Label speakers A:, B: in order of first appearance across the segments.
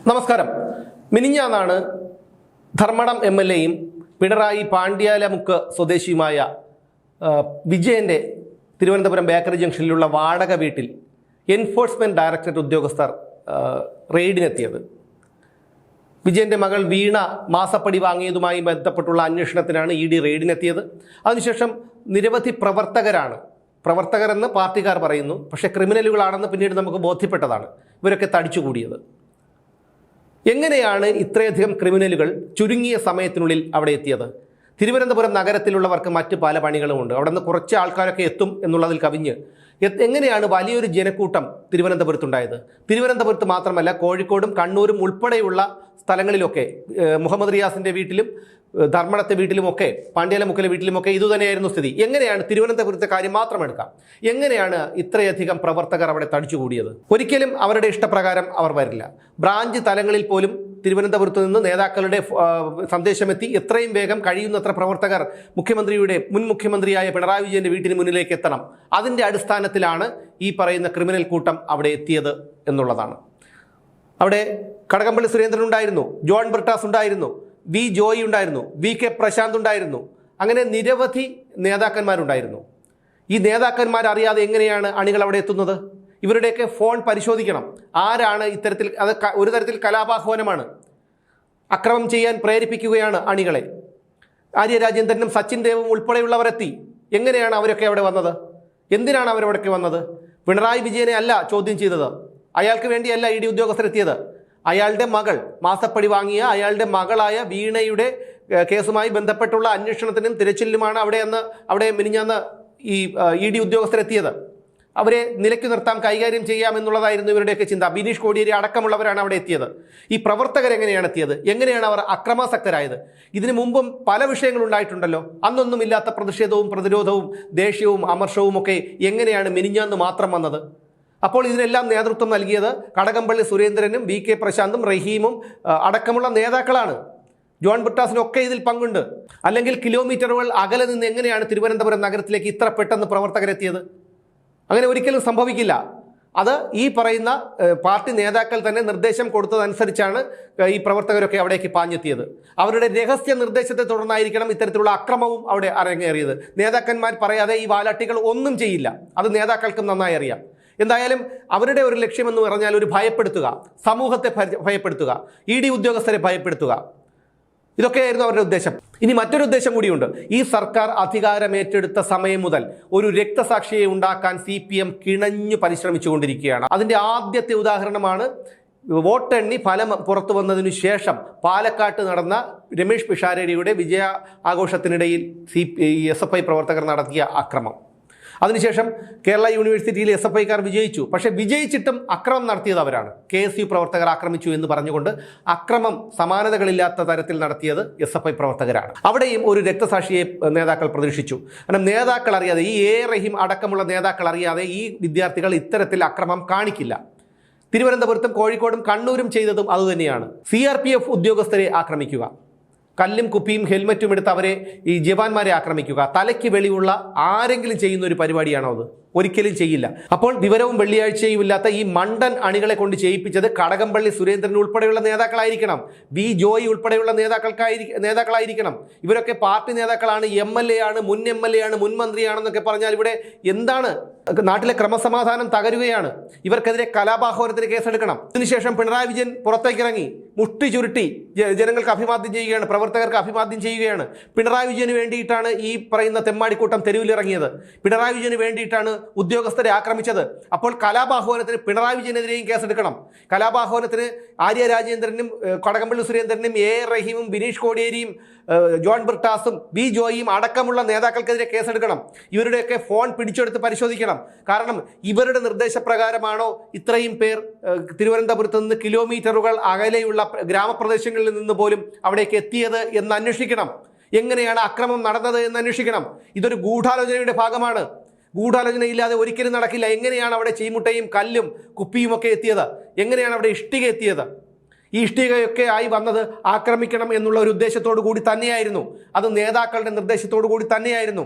A: നമസ്കാരം. മിനിഞ്ഞാന്നാണ് ധർമ്മടം MLAയും പിണറായി പാണ്ഡ്യാലമുക്ക് സ്വദേശിയുമായ വിജയന്റെ തിരുവനന്തപുരം ബേക്കറി ജംഗ്ഷനിലുള്ള വാടക വീട്ടിൽ എൻഫോഴ്സ്മെന്റ് ഡയറക്ടറേറ്റ് ഉദ്യോഗസ്ഥർ റെയ്ഡിനെത്തിയത്. വിജയന്റെ മകൾ വീണ മാസപ്പടി വാങ്ങിയതുമായി ബന്ധപ്പെട്ടുള്ള അന്വേഷണത്തിനാണ് ED റെയ്ഡിനെത്തിയത്. അതിനുശേഷം നിരവധി പ്രവർത്തകരെന്ന് പാർട്ടിക്കാർ പറയുന്നു, പക്ഷേ ക്രിമിനലുകളാണെന്ന് പിന്നീട് നമുക്ക് ബോധ്യപ്പെട്ടതാണ്. ഇവരൊക്കെ തടിച്ചുകൂടിയത്. എങ്ങനെയാണ് ഇത്രയധികം ക്രിമിനലുകൾ ചുരുങ്ങിയ സമയത്തിനുള്ളിൽ അവിടെ എത്തിയത്? തിരുവനന്തപുരം നഗരത്തിലുള്ളവർക്ക് മറ്റ് പല പണികളുമുണ്ട്. അവിടെ നിന്ന് കുറച്ച് ആൾക്കാരൊക്കെ എത്തും എന്നുള്ളതിൽ കവിഞ്ഞ് എങ്ങനെയാണ് വലിയൊരു ജനക്കൂട്ടം തിരുവനന്തപുരത്തുണ്ടായത്? തിരുവനന്തപുരത്ത് മാത്രമല്ല, കോഴിക്കോടും കണ്ണൂരും ഉൾപ്പെടെയുള്ള സ്ഥലങ്ങളിലൊക്കെ മുഹമ്മദ് റിയാസിൻ്റെ വീട്ടിലും ധർമ്മടത്തെ വീട്ടിലുമൊക്കെ പാണ്ഡ്യാലമുക്കിലെ വീട്ടിലുമൊക്കെ ഇതുതന്നെയായിരുന്നു സ്ഥിതി. എങ്ങനെയാണ് തിരുവനന്തപുരത്തെ കാര്യം മാത്രം എടുക്കാം, എങ്ങനെയാണ് ഇത്രയധികം പ്രവർത്തകർ അവിടെ തടിച്ചുകൂടിയത്? ഒരിക്കലും അവരുടെ ഇഷ്ടപ്രകാരം അവർ വരില്ല. ബ്രാഞ്ച് തലങ്ങളിൽ പോലും തിരുവനന്തപുരത്ത് നിന്ന് നേതാക്കളുടെ സന്ദേശമെത്തി എത്രയും വേഗം കഴിയുന്നത്ര പ്രവർത്തകർ മുൻ മുഖ്യമന്ത്രിയായ പിണറായി വിജയന്റെ വീട്ടിന് മുന്നിലേക്ക് എത്തണം. അതിൻ്റെ അടിസ്ഥാനത്തിലാണ് ഈ പറയുന്ന ക്രിമിനൽ കൂട്ടം അവിടെ എത്തിയത് എന്നുള്ളതാണ്. അവിടെ കടകംപള്ളി സുരേന്ദ്രൻ ഉണ്ടായിരുന്നു, ജോൺ ബ്രിട്ടാസ് ഉണ്ടായിരുന്നു, വി ജോയി ഉണ്ടായിരുന്നു, VK പ്രശാന്ത് ഉണ്ടായിരുന്നു. അങ്ങനെ നിരവധി നേതാക്കന്മാരുണ്ടായിരുന്നു. ഈ നേതാക്കന്മാരറിയാതെ എങ്ങനെയാണ് അണികൾ അവിടെ എത്തുന്നത്? ഇവരുടെയൊക്കെ ഫോൺ പരിശോധിക്കണം. ആരാണ് ഇത്തരത്തിൽ? അത് ഒരു തരത്തിൽ കലാപാഹ്വാനമാണ്. അക്രമം ചെയ്യാൻ പ്രേരിപ്പിക്കുകയാണ് അണികളെ. ആര്യ രാജേന്ദ്രനും സച്ചിൻ ദേവും ഉൾപ്പെടെയുള്ളവരെത്തി. എങ്ങനെയാണ് അവരൊക്കെ അവിടെ വന്നത്? എന്തിനാണ് അവരവിടേക്ക് വന്നത്? പിണറായി വിജയനെ അല്ല ചോദ്യം ചെയ്തത്. അയാൾക്ക് വേണ്ടിയല്ല ED ഉദ്യോഗസ്ഥരെത്തിയത്. അയാളുടെ മകൾ മാസപ്പടി വാങ്ങിയ അയാളുടെ മകളായ വീണയുടെ കേസുമായി ബന്ധപ്പെട്ടുള്ള അന്വേഷണത്തിനും തിരച്ചിലിനുമാണ് അവിടെ മിനിഞ്ഞാന്ന് ഈ ED ഉദ്യോഗസ്ഥരെത്തിയത്. അവരെ നിലയ്ക്ക് നിർത്താം, കൈകാര്യം ചെയ്യാമെന്നുള്ളതായിരുന്നു ഇവരുടെയൊക്കെ ചിന്ത. ബിനീഷ് കോടിയേരി അടക്കമുള്ളവരാണ് അവിടെ എത്തിയത്. ഈ പ്രവർത്തകരെങ്ങനെയാണ് എത്തിയത്? എങ്ങനെയാണ് അവർ അക്രമാസക്തരായത്? ഇതിനു മുമ്പും പല വിഷയങ്ങളുണ്ടായിട്ടുണ്ടല്ലോ. അന്നൊന്നുമില്ലാത്ത പ്രതിഷേധവും പ്രതിരോധവും ദേഷ്യവും അമർഷവും ഒക്കെ എങ്ങനെയാണ് മിനിഞ്ഞാന്ന് മാത്രം വന്നത്? അപ്പോൾ ഇതിനെല്ലാം നേതൃത്വം നൽകിയത് കടകംപള്ളി സുരേന്ദ്രനും VK പ്രശാന്തും റഹീമും അടക്കമുള്ള നേതാക്കളാണ്. ജോൺ ബ്രിട്ടാസിനൊക്കെ ഇതിൽ പങ്കുണ്ട്. അല്ലെങ്കിൽ കിലോമീറ്ററുകൾ അകലെ നിന്ന് എങ്ങനെയാണ് തിരുവനന്തപുരം നഗരത്തിലേക്ക് ഇത്ര പെട്ടെന്ന് പ്രവർത്തകരെത്തിയത്? അങ്ങനെ ഒരിക്കലും സംഭവിക്കില്ല. അത് ഈ പറയുന്ന പാർട്ടി നേതാക്കൾ തന്നെ നിർദ്ദേശം കൊടുത്തതനുസരിച്ചാണ് ഈ പ്രവർത്തകരൊക്കെ അവിടേക്ക് പാഞ്ഞെത്തിയത്. അവരുടെ രഹസ്യ നിർദ്ദേശത്തെ തുടർന്നായിരിക്കണം ഇത്തരത്തിലുള്ള അക്രമവും അവിടെ അരങ്ങേറിയത്. നേതാക്കന്മാർ പറയാതെ ഈ വാലാട്ടികൾ ഒന്നും ചെയ്യില്ല. അത് നേതാക്കൾക്കും നന്നായി അറിയാം. എന്തായാലും അവരുടെ ഒരു ലക്ഷ്യമെന്ന് പറഞ്ഞാൽ ഒരു ഭയപ്പെടുത്തുക, സമൂഹത്തെ ഭയപ്പെടുത്തുക, ED ഉദ്യോഗസ്ഥരെ ഭയപ്പെടുത്തുക, ഇതൊക്കെയായിരുന്നു അവരുടെ ഉദ്ദേശം. ഇനി മറ്റൊരു ഉദ്ദേശം കൂടിയുണ്ട്. ഈ സർക്കാർ അധികാരമേറ്റെടുത്ത സമയം മുതൽ ഒരു രക്തസാക്ഷിയെ ഉണ്ടാക്കാൻ CPM കിണഞ്ഞു പരിശ്രമിച്ചുകൊണ്ടിരിക്കുകയാണ്. അതിൻ്റെ ആദ്യത്തെ ഉദാഹരണമാണ് വോട്ടെണ്ണി ഫലം പുറത്തു വന്നതിനു ശേഷം പാലക്കാട്ട് നടന്ന രമേഷ് പിഷാരടിയുടെ വിജയ ആഘോഷത്തിനിടയിൽ SFI പ്രവർത്തകർ നടത്തിയ അക്രമം. അതിനുശേഷം കേരള യൂണിവേഴ്സിറ്റിയിൽ SFIക്കാർ വിജയിച്ചു. പക്ഷേ വിജയിച്ചിട്ടും അക്രമം നടത്തിയത് അവരാണ്. KSU പ്രവർത്തകർ ആക്രമിച്ചു എന്ന് പറഞ്ഞുകൊണ്ട് അക്രമം സമാനതകളില്ലാത്ത തരത്തിൽ നടത്തിയത് SFI പ്രവർത്തകരാണ്. അവിടെയും ഒരു രക്തസാക്ഷിയെ നേതാക്കൾ പ്രതീക്ഷിച്ചു. കാരണം നേതാക്കൾ അറിയാതെ, ഈ റഹീം അടക്കമുള്ള നേതാക്കൾ അറിയാതെ ഈ വിദ്യാർത്ഥികൾ ഇത്തരത്തിൽ അക്രമം കാണിക്കില്ല. തിരുവനന്തപുരത്തും കോഴിക്കോടും കണ്ണൂരും ചെയ്തതും അതുതന്നെയാണ്. CRPF ഉദ്യോഗസ്ഥരെ ആക്രമിക്കുക, കല്ലും കുപ്പിയും ഹെൽമറ്റും എടുത്ത് അവരെ, ഈ ജവാന്മാരെ ആക്രമിക്കുക, തലയ്ക്ക് വെളിവുള്ള ആരെങ്കിലും ചെയ്യുന്ന ഒരു പരിപാടിയാണോ അത്? ഒരിക്കലും ചെയ്യില്ല. അപ്പോൾ വിവരവും വെള്ളിയാഴ്ചയും ഇല്ലാത്ത ഈ മണ്ടൻ അണികളെ കൊണ്ട് ചെയ്യിപ്പിച്ചത് കടകംപള്ളി സുരേന്ദ്രൻ ഉൾപ്പെടെയുള്ള നേതാക്കളായിരിക്കണം, വി ജോയി ഉൾപ്പെടെയുള്ള നേതാക്കളായിരിക്കണം. ഇവരൊക്കെ പാർട്ടി നേതാക്കളാണ്, MLA ആണ്, മുൻ MLA ആണ്, മുൻ മന്ത്രിയാണെന്നൊക്കെ പറഞ്ഞാൽ ഇവിടെ എന്താണ്? നാട്ടിലെ ക്രമസമാധാനം തകരുകയാണ്. ഇവർക്കെതിരെ കലാപാഹ്വാനത്തിന് കേസെടുക്കണം. ഇതിനുശേഷം പിണറായി വിജയൻ പുറത്തേക്കിറങ്ങി മുഷ്ടി ചുരുട്ടി ജനങ്ങൾക്ക് അഭിവാദ്യം ചെയ്യുകയാണ്, പ്രവർത്തകർക്ക് അഭിവാദ്യം ചെയ്യുകയാണ്. പിണറായി വിജയന് വേണ്ടിയിട്ടാണ് ഈ പറയുന്ന തെമ്മാടിക്കൂട്ടം തെരുവിലിറങ്ങിയത്. പിണറായി വിജയന് വേണ്ടിയിട്ടാണ് ഉദ്യോഗസ്ഥരെ ആക്രമിച്ചത്. അപ്പോൾ കലാപാഹ്വാനത്തിന് പിണറായി വിജയനെതിരെയും കേസെടുക്കണം. കലാപാഹ്വാനത്തിന് ആര്യ രാജേന്ദ്രനും കടകംപള്ളി സുരേന്ദ്രനും റഹീമും ബിനീഷ് കോടിയേരിയും ജോൺ ബ്രിട്ടാസും വി ജോയിയും അടക്കമുള്ള നേതാക്കൾക്കെതിരെ കേസെടുക്കണം. ഇവരുടെയൊക്കെ ഫോൺ പിടിച്ചെടുത്ത് പരിശോധിക്കണം. കാരണം ഇവരുടെ നിർദ്ദേശപ്രകാരമാണോ ഇത്രയും പേർ തിരുവനന്തപുരത്ത് നിന്ന് കിലോമീറ്ററുകൾ അകലെയുള്ള ഗ്രാമപ്രദേശങ്ങളിൽ നിന്ന് പോലും അവിടേക്ക് എത്തിയത് എന്ന് അന്വേഷിക്കണം. എങ്ങനെയാണ് അക്രമം നടന്നത് എന്ന് അന്വേഷിക്കണം. ഇതൊരു ഗൂഢാലോചനയുടെ ഭാഗമാണ്. ഗൂഢാലോചനയില്ലാതെ ഒരിക്കലും നടക്കില്ല. എങ്ങനെയാണ് അവിടെ ചീമുട്ടയും കല്ലും കുപ്പിയുമൊക്കെ എത്തിയത്? എങ്ങനെയാണ് അവിടെ ഇഷ്ടിക എത്തിയത്? ഈ ഇഷ്ടികയൊക്കെ ആയി വന്നത് ആക്രമിക്കണം എന്നുള്ള ഒരു ഉദ്ദേശത്തോടു കൂടി തന്നെയായിരുന്നു. അത് നേതാക്കളുടെ നിർദ്ദേശത്തോടു കൂടി തന്നെയായിരുന്നു.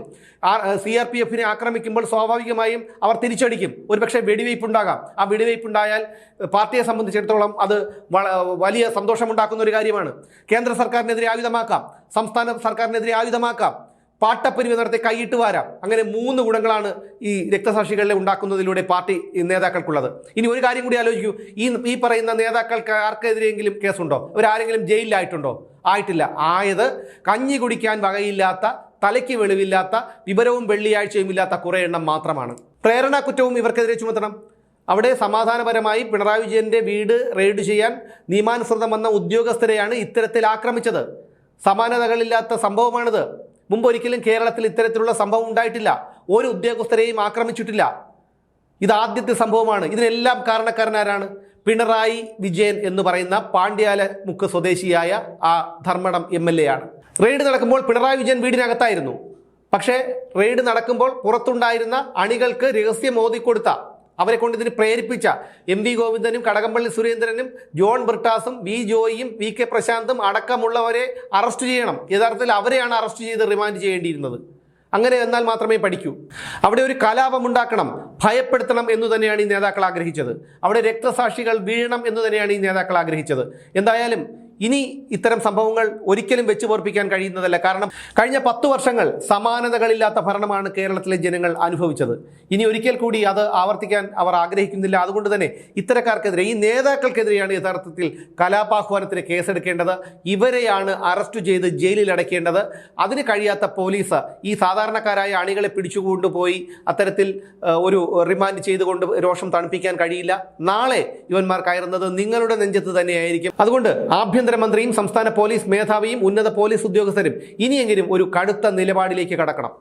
A: CRPF-നെ ആക്രമിക്കുമ്പോൾ സ്വാഭാവികമായും അവർ തിരിച്ചടിക്കും. ഒരുപക്ഷെ വെടിവയ്പുണ്ടാകാം. ആ വെടിവയ്പുണ്ടായാൽ പാർട്ടിയെ സംബന്ധിച്ചിടത്തോളം അത് വലിയ സന്തോഷമുണ്ടാക്കുന്ന ഒരു കാര്യമാണ്. കേന്ദ്ര സർക്കാരിനെതിരെ ആയുധമാക്കാം, സംസ്ഥാന സർക്കാരിനെതിരെ ആയുധമാക്കാം, പാട്ടപ്പിരിവ് നടത്തി കൈയിട്ട് വാരാം. അങ്ങനെ 3 ഗുണങ്ങളാണ് ഈ രക്തസാക്ഷികളെ ഉണ്ടാക്കുന്നതിലൂടെ പാർട്ടി നേതാക്കൾക്കുള്ളത്. ഇനി ഒരു കാര്യം കൂടി ആലോചിക്കൂ. ഈ പറയുന്ന നേതാക്കൾക്ക് ആർക്കെതിരെയെങ്കിലും കേസുണ്ടോ? അവരാരെങ്കിലും ജയിലിലായിട്ടുണ്ടോ? ആയിട്ടില്ല. ആയത് കഞ്ഞി കുടിക്കാൻ വകയില്ലാത്ത, തലയ്ക്ക് വെളിവില്ലാത്ത, വിവരവും വെള്ളിയാഴ്ചയും ഇല്ലാത്ത കുറേ എണ്ണം മാത്രമാണ്. പ്രേരണാ കുറ്റവും ഇവർക്കെതിരെ ചുമത്തണം. അവിടെ സമാധാനപരമായി പിണറായി വിജയന്റെ വീട് റെയ്ഡ് ചെയ്യാൻ നിയമാനുസൃതം വന്ന ഉദ്യോഗസ്ഥരെയാണ് ഇത്തരത്തിൽ ആക്രമിച്ചത്. സമാനതകളില്ലാത്ത സംഭവമാണിത്. മുമ്പൊരിക്കലും കേരളത്തിൽ ഇത്തരത്തിലുള്ള സംഭവം ഉണ്ടായിട്ടില്ല. ഒരു ഉദ്യോഗസ്ഥരെയും ആക്രമിച്ചിട്ടില്ല. ഇത് ആദ്യത്തെ സംഭവമാണ്. ഇതിനെല്ലാം കാരണക്കാരനാരാണ്? പിണറായി വിജയൻ എന്ന് പറയുന്ന പാണ്ഡ്യാലമുക്ക് സ്വദേശിയായ ആ ധർമ്മടം MLA ആണ്. റെയ്ഡ് നടക്കുമ്പോൾ പിണറായി വിജയൻ വീടിനകത്തായിരുന്നു. പക്ഷേ റെയ്ഡ് നടക്കുമ്പോൾ പുറത്തുണ്ടായിരുന്ന അണികൾക്ക് രഹസ്യം ഓതിക്കൊടുത്ത, അവരെ കൊണ്ട് ഇതിന് പ്രേരിപ്പിച്ച MV ഗോവിന്ദനും കടകംപള്ളി സുരേന്ദ്രനും ജോൺ ബ്രിട്ടാസും V ജോയിയും VK പ്രശാന്തും അടക്കമുള്ളവരെ അറസ്റ്റ് ചെയ്യണം. യഥാർത്ഥത്തിൽ അവരെയാണ് അറസ്റ്റ് ചെയ്ത് റിമാൻഡ് ചെയ്യേണ്ടിയിരുന്നത്. അങ്ങനെ എന്നാൽ മാത്രമേ പഠിക്കൂ. അവിടെ ഒരു കലാപമുണ്ടാക്കണം, ഭയപ്പെടുത്തണം എന്ന് തന്നെയാണ് ഈ നേതാക്കൾ ആഗ്രഹിച്ചത്. അവിടെ രക്തസാക്ഷികൾ വീഴണം എന്ന് തന്നെയാണ് ഈ നേതാക്കൾ ആഗ്രഹിച്ചത്. എന്തായാലും ഇനി ഇത്തരം സംഭവങ്ങൾ ഒരിക്കലും വെച്ചു പൊറപ്പിക്കാൻ കഴിയുന്നതല്ല. കാരണം കഴിഞ്ഞ 10 വർഷങ്ങൾ സമാനതകളില്ലാത്ത ഭരണമാണ് കേരളത്തിലെ ജനങ്ങൾ അനുഭവിച്ചത്. ഇനി ഒരിക്കൽ കൂടി അത് ആവർത്തിക്കാൻ അവർ ആഗ്രഹിക്കുന്നില്ല. അതുകൊണ്ട് തന്നെ ഇത്തരക്കാർക്കെതിരെ, ഈ നേതാക്കൾക്കെതിരെയാണ് യഥാർത്ഥത്തിൽ കലാപാഹ്വാനത്തിന് കേസെടുക്കേണ്ടത്. ഇവരെയാണ് അറസ്റ്റ് ചെയ്ത് ജയിലിൽ അടയ്ക്കേണ്ടത്. അതിന് കഴിയാത്ത പോലീസ് ഈ സാധാരണക്കാരായ അണികളെ പിടിച്ചുകൊണ്ടുപോയി അത്തരത്തിൽ ഒരു റിമാൻഡ് ചെയ്തുകൊണ്ട് രോഷം തണുപ്പിക്കാൻ കഴിയില്ല. നാളെ ഇവന്മാർ കയറുന്നത് നിങ്ങളുടെ നെഞ്ചത്ത് തന്നെയായിരിക്കും. അതുകൊണ്ട് ആഭ്യന്തരമന്ത്രിയും സംസ്ഥാന പോലീസ് മേധാവിയും ഉന്നത പോലീസ് ഉദ്യോഗസ്ഥരും ഇനിയെങ്കിലും ഒരു കടുത്ത നിലപാടിലേക്ക് കടക്കണം.